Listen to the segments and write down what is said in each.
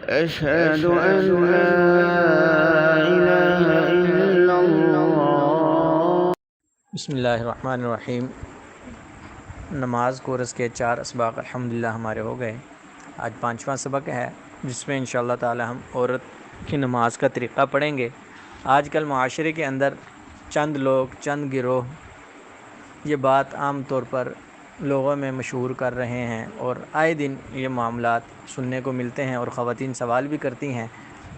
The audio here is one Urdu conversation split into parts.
أشهد أن لا إله إلا الله. بسم اللہ الرحمن الرحیم۔ نماز کورس کے 4 اسباق الحمدللہ ہمارے ہو گئے۔ آج 5واں سبق ہے جس میں انشاءاللہ تعالی ہم عورت کی نماز کا طریقہ پڑھیں گے۔ آج کل معاشرے کے اندر چند لوگ، چند گروہ یہ بات عام طور پر لوگوں میں مشہور کر رہے ہیں اور آئے دن یہ معاملات سننے کو ملتے ہیں، اور خواتین سوال بھی کرتی ہیں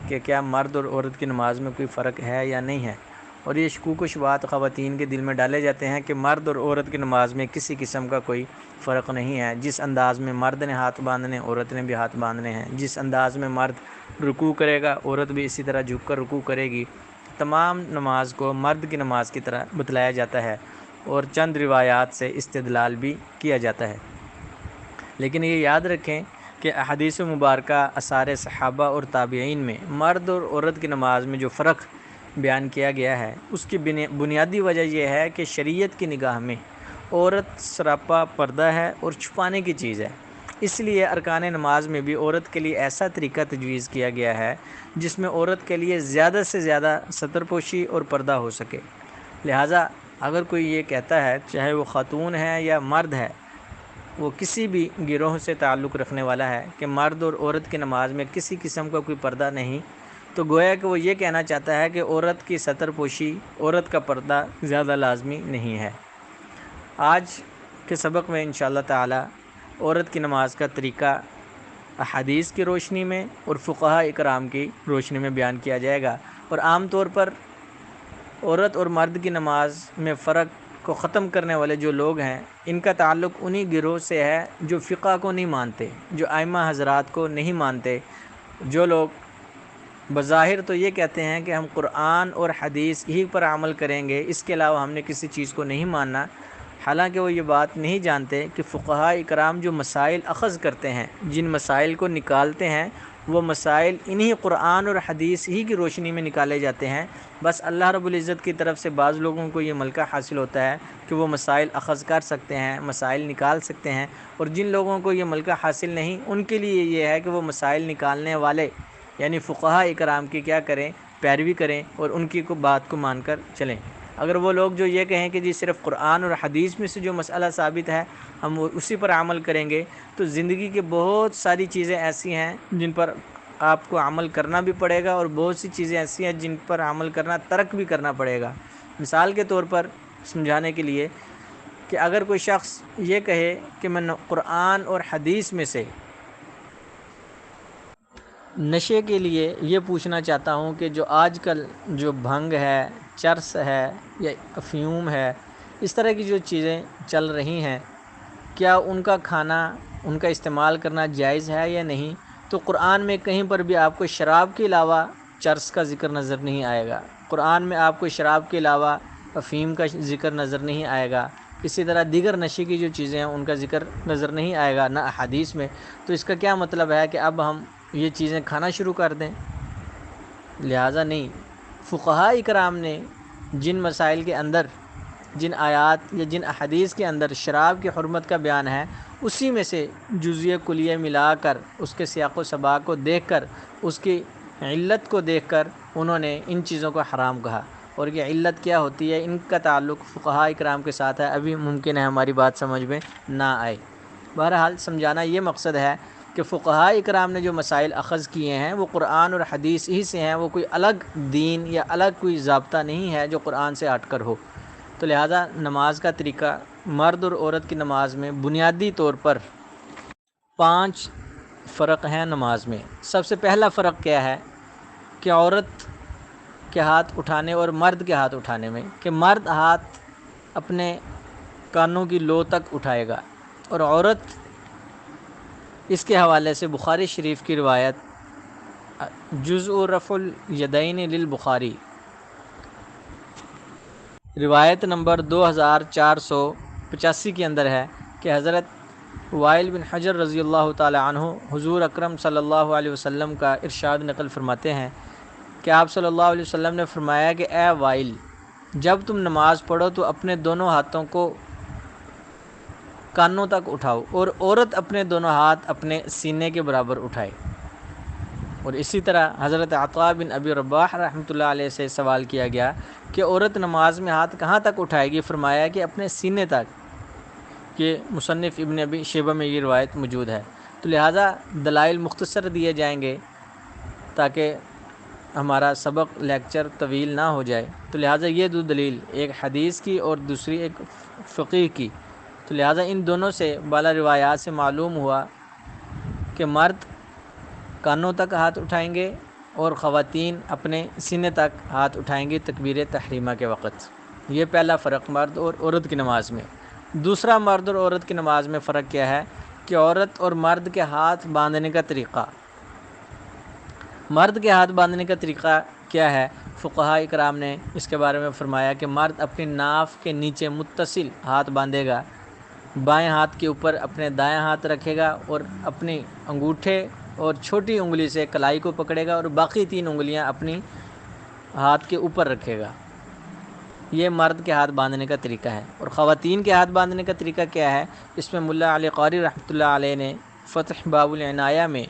کہ کیا مرد اور عورت کی نماز میں کوئی فرق ہے یا نہیں ہے، اور یہ شکوک و شبہات خواتین کے دل میں ڈالے جاتے ہیں کہ مرد اور عورت کی نماز میں کسی قسم کا کوئی فرق نہیں ہے۔ جس انداز میں مرد نے ہاتھ باندھنے، عورت نے بھی ہاتھ باندھنے ہیں۔ جس انداز میں مرد رکوع کرے گا، عورت بھی اسی طرح جھک کر رکوع کرے گی۔ تمام نماز کو مرد کی نماز کی طرح بتلایا جاتا ہے اور چند روایات سے استدلال بھی کیا جاتا ہے، لیکن یہ یاد رکھیں کہ احادیث مبارکہ آثار صحابہ اور تابعین میں مرد اور عورت کی نماز میں جو فرق بیان کیا گیا ہے اس کی بنیادی وجہ یہ ہے کہ شریعت کی نگاہ میں عورت سراپا پردہ ہے اور چھپانے کی چیز ہے۔ اس لیے ارکان نماز میں بھی عورت کے لیے ایسا طریقہ تجویز کیا گیا ہے جس میں عورت کے لیے زیادہ سے زیادہ ستر پوشی اور پردہ ہو سکے۔ لہٰذا اگر کوئی یہ کہتا ہے، چاہے وہ خاتون ہے یا مرد ہے، وہ کسی بھی گروہ سے تعلق رکھنے والا ہے، کہ مرد اور عورت کی نماز میں کسی قسم کا کوئی پردہ نہیں، تو گویا کہ وہ یہ کہنا چاہتا ہے کہ عورت کی ستر پوشی، عورت کا پردہ زیادہ لازمی نہیں ہے۔ آج کے سبق میں انشاءاللہ تعالی عورت کی نماز کا طریقہ احادیث کی روشنی میں اور فقہاء اکرام کی روشنی میں بیان کیا جائے گا، اور عام طور پر عورت اور مرد کی نماز میں فرق کو ختم کرنے والے جو لوگ ہیں ان کا تعلق انہی گروہ سے ہے جو فقہ کو نہیں مانتے، جو ائمہ حضرات کو نہیں مانتے، جو لوگ بظاہر تو یہ کہتے ہیں کہ ہم قرآن اور حدیث ہی پر عمل کریں گے، اس کے علاوہ ہم نے کسی چیز کو نہیں ماننا، حالانکہ وہ یہ بات نہیں جانتے کہ فقہاء اکرام جو مسائل اخذ کرتے ہیں، جن مسائل کو نکالتے ہیں، وہ مسائل انہی قرآن اور حدیث ہی کی روشنی میں نکالے جاتے ہیں۔ بس اللہ رب العزت کی طرف سے بعض لوگوں کو یہ ملکہ حاصل ہوتا ہے کہ وہ مسائل اخذ کر سکتے ہیں، مسائل نکال سکتے ہیں، اور جن لوگوں کو یہ ملکہ حاصل نہیں ان کے لیے یہ ہے کہ وہ مسائل نکالنے والے یعنی فقہاء اکرام کی کیا کریں، پیروی کریں اور ان کی بات کو مان کر چلیں۔ اگر وہ لوگ جو یہ کہیں کہ جی صرف قرآن اور حدیث میں سے جو مسئلہ ثابت ہے ہم اسی پر عمل کریں گے، تو زندگی کے بہت ساری چیزیں ایسی ہیں جن پر آپ کو عمل کرنا بھی پڑے گا، اور بہت سی چیزیں ایسی ہیں جن پر عمل کرنا ترک بھی کرنا پڑے گا۔ مثال کے طور پر سمجھانے کے لیے کہ اگر کوئی شخص یہ کہے کہ میں قرآن اور حدیث میں سے نشے کے لیے یہ پوچھنا چاہتا ہوں کہ جو آج کل جو بھنگ ہے، چرس ہے یا افیون ہے، اس طرح کی جو چیزیں چل رہی ہیں، کیا ان کا کھانا، ان کا استعمال کرنا جائز ہے یا نہیں، تو قرآن میں کہیں پر بھی آپ کو شراب کے علاوہ چرس کا ذکر نظر نہیں آئے گا، قرآن میں آپ کو شراب کے علاوہ افیم کا ذکر نظر نہیں آئے گا، اسی طرح دیگر نشے کی جو چیزیں ہیں ان کا ذکر نظر نہیں آئے گا، نہ احادیث میں۔ تو اس کا کیا مطلب ہے کہ اب ہم یہ چیزیں کھانا شروع کر دیں؟ لہٰذا نہیں، فقہاء اکرام نے جن مسائل کے اندر، جن آیات یا جن احادیث کے اندر شراب کی حرمت کا بیان ہے، اسی میں سے جزیہ کلیہ ملا کر، اس کے سیاق و سباق کو دیکھ کر، اس کی علت کو دیکھ کر انہوں نے ان چیزوں کو حرام کہا، اور یہ علت کیا ہوتی ہے، ان کا تعلق فقہاء اکرام کے ساتھ ہے۔ ابھی ممکن ہے ہماری بات سمجھ میں نہ آئے، بہرحال سمجھانا یہ مقصد ہے کہ فقہاء اکرام نے جو مسائل اخذ کیے ہیں وہ قرآن اور حدیث ہی سے ہیں، وہ کوئی الگ دین یا الگ کوئی ضابطہ نہیں ہے جو قرآن سے ہٹ کر ہو۔ تو لہذا نماز کا طریقہ مرد اور عورت کی نماز میں بنیادی طور پر 5 فرق ہیں نماز میں۔ سب سے پہلا فرق کیا ہے کہ عورت کے ہاتھ اٹھانے اور مرد کے ہاتھ اٹھانے میں، کہ مرد ہاتھ اپنے کانوں کی لو تک اٹھائے گا، اور عورت اس کے حوالے سے بخاری شریف کی روایت جزء رفع الیدین للبخاری، روایت نمبر 2485 کے اندر ہے کہ حضرت وائل بن حجر رضی اللہ تعالی عنہ حضور اکرم صلی اللہ علیہ وسلم کا ارشاد نقل فرماتے ہیں کہ آپ صلی اللہ علیہ وسلم نے فرمایا کہ اے وائل، جب تم نماز پڑھو تو اپنے دونوں ہاتھوں کو کانوں تک اٹھاؤ، اور عورت اپنے دونوں ہاتھ اپنے سینے کے برابر اٹھائے۔ اور اسی طرح حضرت عطا بن ابی رباح رحمۃ اللہ علیہ سے سوال کیا گیا کہ عورت نماز میں ہاتھ کہاں تک اٹھائے گی؟ فرمایا کہ اپنے سینے تک، کہ مصنف ابن ابی شیبہ میں یہ روایت موجود ہے۔ تو لہٰذا دلائل مختصر دیے جائیں گے تاکہ ہمارا سبق لیکچر طویل نہ ہو جائے۔ تو لہٰذا یہ دو دلیل، ایک حدیث کی اور دوسری ایک فقہ کی، تو لہٰذا ان دونوں سے بالا روایات سے معلوم ہوا کہ مرد کانوں تک ہاتھ اٹھائیں گے اور خواتین اپنے سینے تک ہاتھ اٹھائیں گے تکبیر تحریمہ کے وقت۔ یہ پہلا فرق مرد اور عورت کی نماز میں۔ دوسرا مرد اور عورت کی نماز میں فرق کیا ہے کہ عورت اور مرد کے ہاتھ باندھنے کا طریقہ۔ مرد کے ہاتھ باندھنے کا طریقہ کیا ہے؟ فقہاء اکرام نے اس کے بارے میں فرمایا کہ مرد اپنی ناف کے نیچے متصل ہاتھ باندھے گا، بائیں ہاتھ کے اوپر اپنے دائیں ہاتھ رکھے گا اور اپنی انگوٹھے اور چھوٹی انگلی سے کلائی کو پکڑے گا اور باقی 3 انگلیاں اپنی ہاتھ کے اوپر رکھے گا۔ یہ مرد کے ہاتھ باندھنے کا طریقہ ہے۔ اور خواتین کے ہاتھ باندھنے کا طریقہ کیا ہے؟ اس میں ملا علی قاری رحمۃ اللہ علیہ نے فتح باب العنایہ میں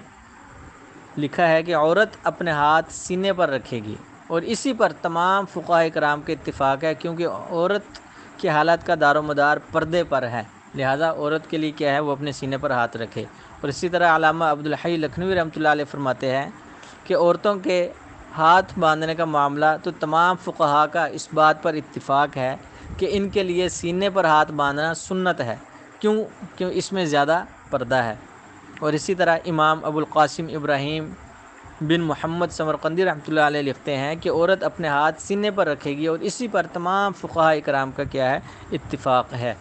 لکھا ہے کہ عورت اپنے ہاتھ سینے پر رکھے گی، اور اسی پر تمام فقہاء کرام کے اتفاق ہے، کیونکہ عورت کی حالت کا دار و مدار پردے پر ہے، لہٰذا عورت کے لیے کیا ہے وہ اپنے سینے پر ہاتھ رکھے۔ اور اسی طرح علامہ عبدالحی لکھنوی رحمۃ اللہ علیہ فرماتے ہیں کہ عورتوں کے ہاتھ باندھنے کا معاملہ تو تمام فقہاء کا اس بات پر اتفاق ہے کہ ان کے لیے سینے پر ہاتھ باندھنا سنت ہے، کیوں اس میں زیادہ پردہ ہے۔ اور اسی طرح امام ابو القاسم ابراہیم بن محمد سمرقندی رحمۃ اللہ علیہ لکھتے ہیں کہ عورت اپنے ہاتھ سینے پر رکھے گی، اور اسی پر تمام فقہاء کرام کا کیا ہے؟ اتفاق ہے۔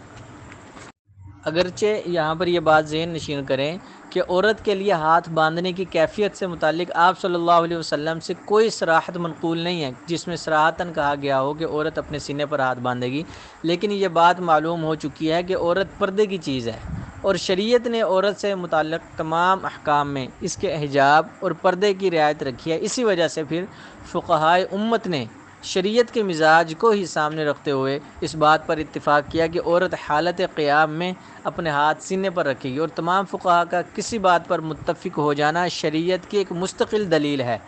اگرچہ یہاں پر یہ بات ذہن نشین کریں کہ عورت کے لیے ہاتھ باندھنے کی کیفیت سے متعلق آپ صلی اللہ علیہ وسلم سے کوئی صراحت منقول نہیں ہے جس میں صراحتاً کہا گیا ہو کہ عورت اپنے سینے پر ہاتھ باندھے گی، لیکن یہ بات معلوم ہو چکی ہے کہ عورت پردے کی چیز ہے، اور شریعت نے عورت سے متعلق تمام احکام میں اس کے حجاب اور پردے کی رعایت رکھی ہے۔ اسی وجہ سے پھر فقہائے امت نے شریعت کے مزاج کو ہی سامنے رکھتے ہوئے اس بات پر اتفاق کیا کہ عورت حالت قیام میں اپنے ہاتھ سینے پر رکھے گی، اور تمام فقہاء کا کسی بات پر متفق ہو جانا شریعت کی ایک مستقل دلیل ہے،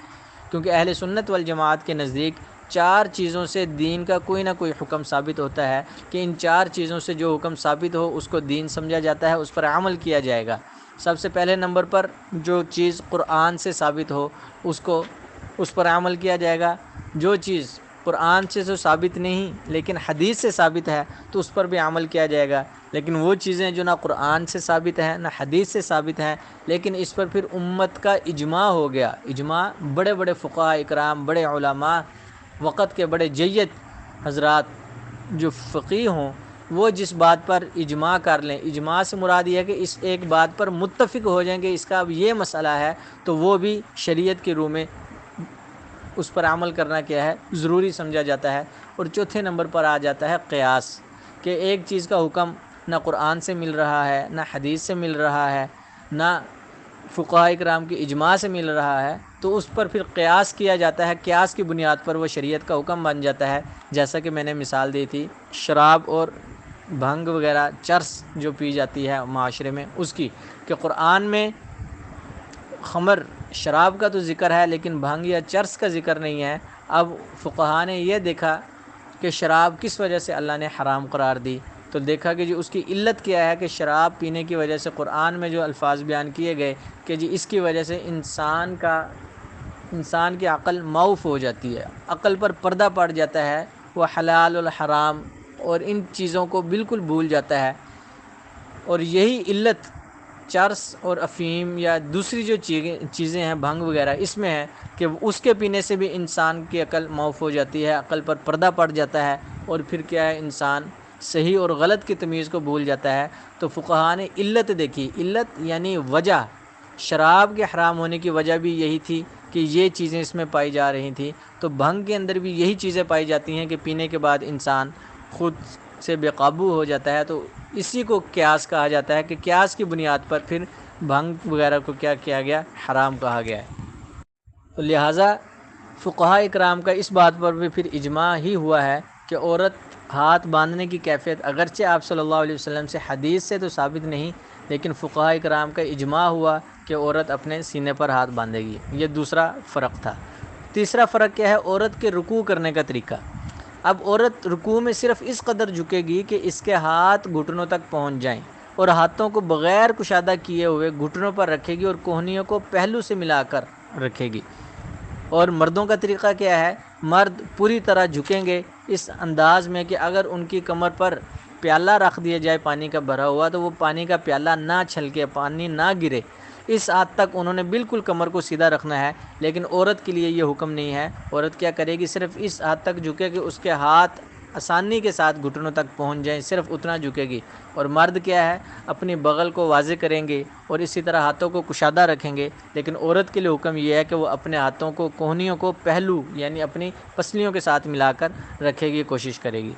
کیونکہ اہل سنت والجماعت کے نزدیک 4 چیزوں سے دین کا کوئی نہ کوئی حکم ثابت ہوتا ہے کہ ان 4 چیزوں سے جو حکم ثابت ہو اس کو دین سمجھا جاتا ہے، اس پر عمل کیا جائے گا۔ سب سے پہلے نمبر پر جو چیز قرآن سے ثابت ہو اس پر عمل کیا جائے گا، جو چیز قرآن سے تو ثابت نہیں لیکن حدیث سے ثابت ہے تو اس پر بھی عمل کیا جائے گا، لیکن وہ چیزیں جو نہ قرآن سے ثابت ہیں نہ حدیث سے ثابت ہیں لیکن اس پر پھر امت کا اجماع ہو گیا، اجماع بڑے بڑے فقہاء اکرام، بڑے علماء، وقت کے بڑے جید حضرات جو فقیہ ہوں، وہ جس بات پر اجماع کر لیں، اجماع سے مراد یہ ہے کہ اس ایک بات پر متفق ہو جائیں کہ اس کا اب یہ مسئلہ ہے، تو وہ بھی شریعت کے روح میں اس پر عمل کرنا کیا ہے؟ ضروری سمجھا جاتا ہے۔ اور چوتھے نمبر پر آ جاتا ہے قیاس، کہ ایک چیز کا حکم نہ قرآن سے مل رہا ہے نہ حدیث سے مل رہا ہے نہ فقہاء کرام کی اجماع سے مل رہا ہے، تو اس پر پھر قیاس کیا جاتا ہے، قیاس کی بنیاد پر وہ شریعت کا حکم بن جاتا ہے۔ جیسا کہ میں نے مثال دی تھی شراب اور بھنگ وغیرہ، چرس جو پی جاتی ہے معاشرے میں، اس کی، کہ قرآن میں خمر شراب کا تو ذکر ہے لیکن بھنگ یا چرس کا ذکر نہیں ہے۔ اب فقہاء نے یہ دیکھا کہ شراب کس وجہ سے اللہ نے حرام قرار دی، تو دیکھا کہ جی اس کی علت کیا ہے، کہ شراب پینے کی وجہ سے قرآن میں جو الفاظ بیان کیے گئے کہ جی اس کی وجہ سے انسان کی عقل معوف ہو جاتی ہے، عقل پر پردہ پڑ جاتا ہے، وہ حلال الحرام اور ان چیزوں کو بالکل بھول جاتا ہے۔ اور یہی علت چرس اور افیم یا دوسری جو چیزیں ہیں بھنگ وغیرہ، اس میں ہے کہ اس کے پینے سے بھی انسان کی عقل معوف ہو جاتی ہے، عقل پر پردہ پڑ جاتا ہے، اور پھر کیا ہے، انسان صحیح اور غلط کی تمیز کو بھول جاتا ہے۔ تو فقہاء نے علت دیکھی، علت یعنی وجہ، شراب کے حرام ہونے کی وجہ بھی یہی تھی کہ یہ چیزیں اس میں پائی جا رہی تھیں، تو بھنگ کے اندر بھی یہی چیزیں پائی جاتی ہیں کہ پینے کے بعد انسان خود سے بے قابو ہو جاتا ہے، تو اسی کو قیاس کہا جاتا ہے، کہ قیاس کی بنیاد پر پھر بھنگ وغیرہ کو کیا کیا گیا؟ حرام کہا گیا ہے۔ تو لہٰذا فقہاء اکرام کا اس بات پر بھی پھر اجماع ہی ہوا ہے کہ عورت ہاتھ باندھنے کی کیفیت اگرچہ آپ صلی اللہ علیہ وسلم سے حدیث سے تو ثابت نہیں لیکن فقہاء کرام کا اجماع ہوا کہ عورت اپنے سینے پر ہاتھ باندھے گی۔ یہ دوسرا فرق تھا۔ تیسرا فرق کیا ہے؟ عورت کے رکوع کرنے کا طریقہ۔ اب عورت رکوع میں صرف اس قدر جھکے گی کہ اس کے ہاتھ گھٹنوں تک پہنچ جائیں، اور ہاتھوں کو بغیر کشادہ کیے ہوئے گھٹنوں پر رکھے گی اور کوہنیوں کو پہلو سے ملا کر رکھے گی۔ اور مردوں کا طریقہ کیا ہے؟ مرد پوری طرح جھکیں گے اس انداز میں کہ اگر ان کی کمر پر پیالہ رکھ دیا جائے پانی کا بھرا ہوا تو وہ پانی کا پیالہ نہ چھلکے، پانی نہ گرے، اس حد تک انہوں نے بالکل کمر کو سیدھا رکھنا ہے۔ لیکن عورت کے لیے یہ حکم نہیں ہے۔ عورت کیا کرے گی؟ صرف اس حد تک جھکے کہ اس کے ہاتھ آسانی کے ساتھ گھٹنوں تک پہنچ جائیں، صرف اتنا جھکے گی۔ اور مرد کیا ہے؟ اپنی بغل کو واضح کریں گے اور اسی طرح ہاتھوں کو کشادہ رکھیں گے۔ لیکن عورت کے لیے حکم یہ ہے کہ وہ اپنے ہاتھوں کو کوہنیوں کو پہلو یعنی اپنی پسلیوں کے ساتھ ملا کر رکھے گی، کوشش کرے گی۔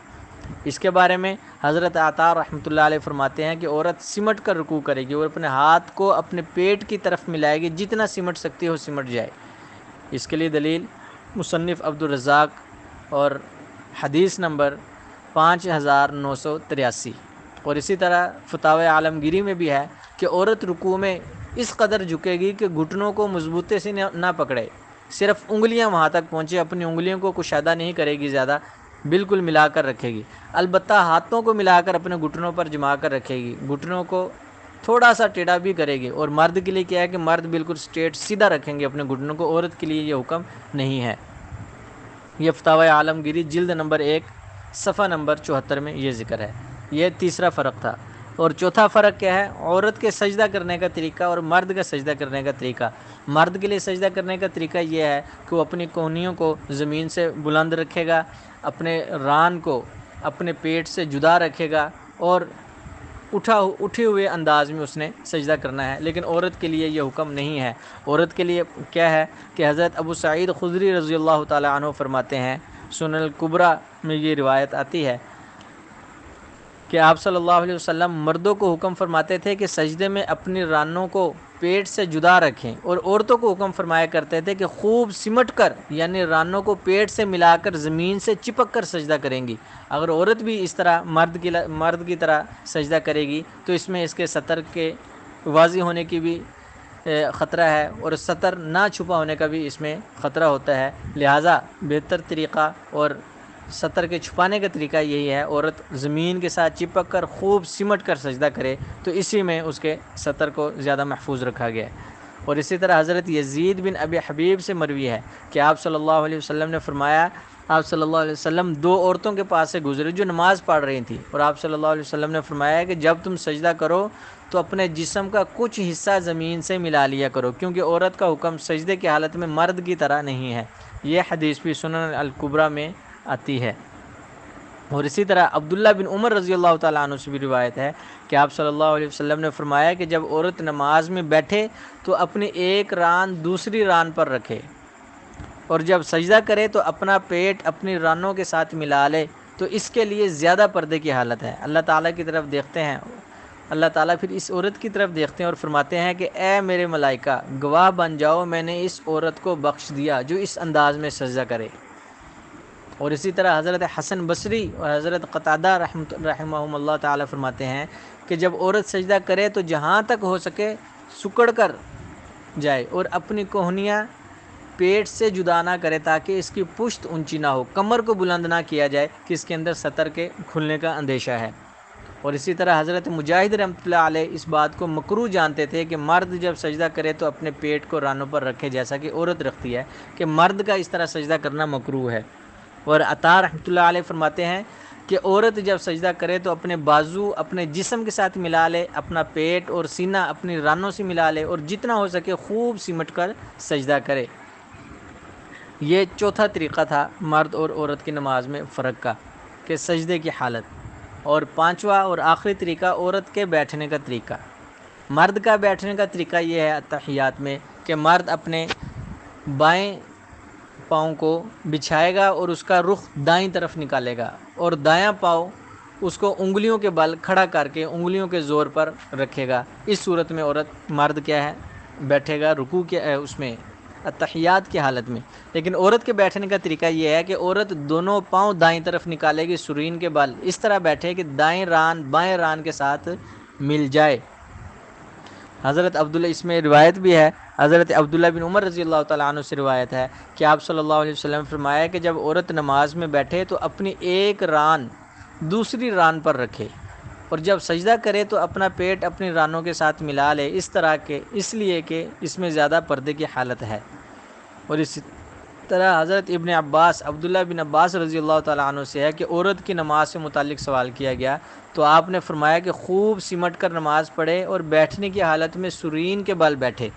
اس کے بارے میں حضرت عطا رحمۃ اللہ علیہ فرماتے ہیں کہ عورت سمٹ کر رکوع کرے گی اور اپنے ہاتھ کو اپنے پیٹ کی طرف ملائے گی، جتنا سمٹ سکتی ہو سمٹ جائے۔ اس کے لیے دلیل مصنف عبدالرزاق اور حدیث نمبر 5983، اور اسی طرح فتاوی عالمگیری میں بھی ہے کہ عورت رکوع میں اس قدر جھکے گی کہ گھٹنوں کو مضبوطی سے نہ پکڑے، صرف انگلیاں وہاں تک پہنچے، اپنی انگلیوں کو کشادہ نہیں کرے گی، زیادہ بالکل ملا کر رکھے گی۔ البتہ ہاتھوں کو ملا کر اپنے گھٹنوں پر جما کر رکھے گی، گھٹنوں کو تھوڑا سا ٹیڑھا بھی کرے گی۔ اور مرد کے لیے کیا ہے کہ مرد بالکل سٹریٹ سیدھا رکھیں گے اپنے گھٹنوں کو، عورت کے لیے یہ حکم نہیں ہے۔ یہ فتاوی عالمگیری جلد نمبر 1 صفحہ نمبر 74 میں یہ ذکر ہے۔ یہ تیسرا فرق تھا۔ اور چوتھا فرق کیا ہے؟ عورت کے سجدہ کرنے کا طریقہ اور مرد کا سجدہ کرنے کا طریقہ۔ مرد کے لیے سجدہ کرنے کا طریقہ یہ ہے کہ وہ اپنی کوہنیوں کو زمین سے بلند رکھے گا، اپنے ران کو اپنے پیٹ سے جدا رکھے گا اور اٹھے ہوئے انداز میں اس نے سجدہ کرنا ہے۔ لیکن عورت کے لیے یہ حکم نہیں ہے۔ عورت کے لیے کیا ہے کہ حضرت ابو سعید خدری رضی اللہ تعالی عنہ فرماتے ہیں، سنن الکبریٰ میں یہ روایت آتی ہے کہ آپ صلی اللہ علیہ وسلم مردوں کو حکم فرماتے تھے کہ سجدے میں اپنی رانوں کو پیٹ سے جدا رکھیں، اور عورتوں کو حکم فرمایا کرتے تھے کہ خوب سمٹ کر یعنی رانوں کو پیٹ سے ملا کر زمین سے چپک کر سجدہ کریں گی۔ اگر عورت بھی اس طرح مرد کی طرح سجدہ کرے گی تو اس میں اس کے سطر کے واضح ہونے کی بھی خطرہ ہے، اور سطر نہ چھپا ہونے کا بھی اس میں خطرہ ہوتا ہے۔ لہٰذا بہتر طریقہ اور سطر کے چھپانے کا طریقہ یہی ہے، عورت زمین کے ساتھ چپک کر خوب سمٹ کر سجدہ کرے، تو اسی میں اس کے سطر کو زیادہ محفوظ رکھا گیا ہے۔ اور اسی طرح حضرت یزید بن ابی حبیب سے مروی ہے کہ آپ صلی اللہ علیہ وسلم نے فرمایا، آپ صلی اللہ علیہ وسلم 2 عورتوں کے پاس سے گزرے جو نماز پڑھ رہی تھیں، اور آپ صلی اللہ علیہ وسلم نے فرمایا کہ جب تم سجدہ کرو تو اپنے جسم کا کچھ حصہ زمین سے ملا لیا کرو، کیونکہ عورت کا حکم سجدے کی حالت میں مرد کی طرح نہیں ہے۔ یہ حدیث بھی سنن الکبریٰ میں آتی ہے۔ اور اسی طرح عبداللہ بن عمر رضی اللہ تعالیٰ عنہ سے بھی روایت ہے کہ آپ صلی اللہ علیہ وسلم نے فرمایا کہ جب عورت نماز میں بیٹھے تو اپنی ایک ران دوسری ران پر رکھے، اور جب سجدہ کرے تو اپنا پیٹ اپنی رانوں کے ساتھ ملا لے، تو اس کے لیے زیادہ پردے کی حالت ہے۔ اللہ تعالیٰ کی طرف دیکھتے ہیں، اللہ تعالیٰ پھر اس عورت کی طرف دیکھتے ہیں اور فرماتے ہیں کہ اے میرے ملائکہ، گواہ بن جاؤ میں نے اس عورت کو بخش دیا جو اس انداز میں سجدہ کرے۔ اور اسی طرح حضرت حسن بصری اور حضرت قتادہ رحمہم اللہ تعالیٰ فرماتے ہیں کہ جب عورت سجدہ کرے تو جہاں تک ہو سکے سکڑ کر جائے اور اپنی کوہنیاں پیٹ سے جدا نہ کرے تاکہ اس کی پشت اونچی نہ ہو، کمر کو بلند نہ کیا جائے کہ اس کے اندر سطر کے کھلنے کا اندیشہ ہے۔ اور اسی طرح حضرت مجاہد رحمۃ اللہ علیہ اس بات کو مکروہ جانتے تھے کہ مرد جب سجدہ کرے تو اپنے پیٹ کو رانوں پر رکھے، جیسا کہ عورت رکھتی ہے، کہ مرد کا اس طرح سجدہ کرنا مکروہ ہے۔ اور عطا رحمۃ اللہ علیہ فرماتے ہیں کہ عورت جب سجدہ کرے تو اپنے بازو اپنے جسم کے ساتھ ملا لے، اپنا پیٹ اور سینہ اپنی رانوں سے ملا لے، اور جتنا ہو سکے خوب سمٹ کر سجدہ کرے۔ یہ چوتھا طریقہ تھا مرد اور عورت کی نماز میں فرق کا، کہ سجدے کی حالت۔ اور پانچواں اور آخری طریقہ عورت کے بیٹھنے کا طریقہ۔ مرد کا بیٹھنے کا طریقہ یہ ہے تحیات میں کہ مرد اپنے بائیں پاؤں کو بچھائے گا اور اس کا رخ دائیں طرف نکالے گا، اور دایاں پاؤں اس کو انگلیوں کے بل کھڑا کر کے انگلیوں کے زور پر رکھے گا۔ اس صورت میں مرد کیا ہے؟ بیٹھے گا رکوع کے اس میں تحیات کی حالت میں۔ لیکن عورت کے بیٹھنے کا طریقہ یہ ہے کہ عورت دونوں پاؤں دائیں طرف نکالے گی، سرین کے بل اس طرح بیٹھے کہ دائیں ران بائیں ران کے ساتھ مل جائے، حضرت عبداللہ، اس میں روایت بھی ہے، حضرت عبداللہ بن عمر رضی اللہ تعالیٰ عنہ سے روایت ہے کہ آپ صلی اللہ علیہ وسلم فرمایا کہ جب عورت نماز میں بیٹھے تو اپنی ایک ران دوسری ران پر رکھے، اور جب سجدہ کرے تو اپنا پیٹ اپنی رانوں کے ساتھ ملا لے، اس لیے کہ اس میں زیادہ پردے کی حالت ہے۔ اور اسی طرح حضرت ابن عباس، عبداللہ بن عباس رضی اللہ تعالیٰ عنہ سے ہے کہ عورت کی نماز سے متعلق سوال کیا گیا تو آپ نے فرمایا کہ خوب سمٹ کر نماز پڑھے اور بیٹھنے کی حالت میں سرین کے بل بیٹھے،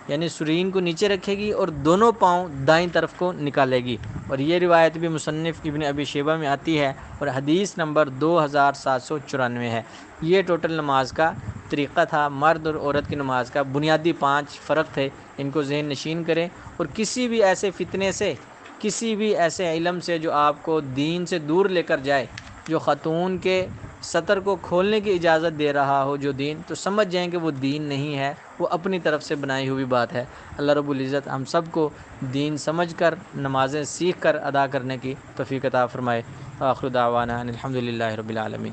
یعنی سرین کو نیچے رکھے گی اور دونوں پاؤں دائیں طرف کو نکالے گی۔ اور یہ روایت بھی مصنف ابن ابی شیبہ میں آتی ہے اور حدیث نمبر 2794 ہے۔ یہ ٹوٹل نماز کا طریقہ تھا، مرد اور عورت کی نماز کا بنیادی 5 فرق تھے، ان کو ذہن نشین کریں، اور کسی بھی ایسے فتنے سے، کسی بھی ایسے علم سے جو آپ کو دین سے دور لے کر جائے، جو خاتون کے سطر کو کھولنے کی اجازت دے رہا ہو جو دین، تو سمجھ جائیں کہ وہ دین نہیں ہے، وہ اپنی طرف سے بنائی ہوئی بات ہے۔ اللہ رب العزت ہم سب کو دین سمجھ کر، نمازیں سیکھ کر ادا کرنے کی توفیق عطا فرمائے۔ آخر دعوانا ان الحمدللہ رب العالمین۔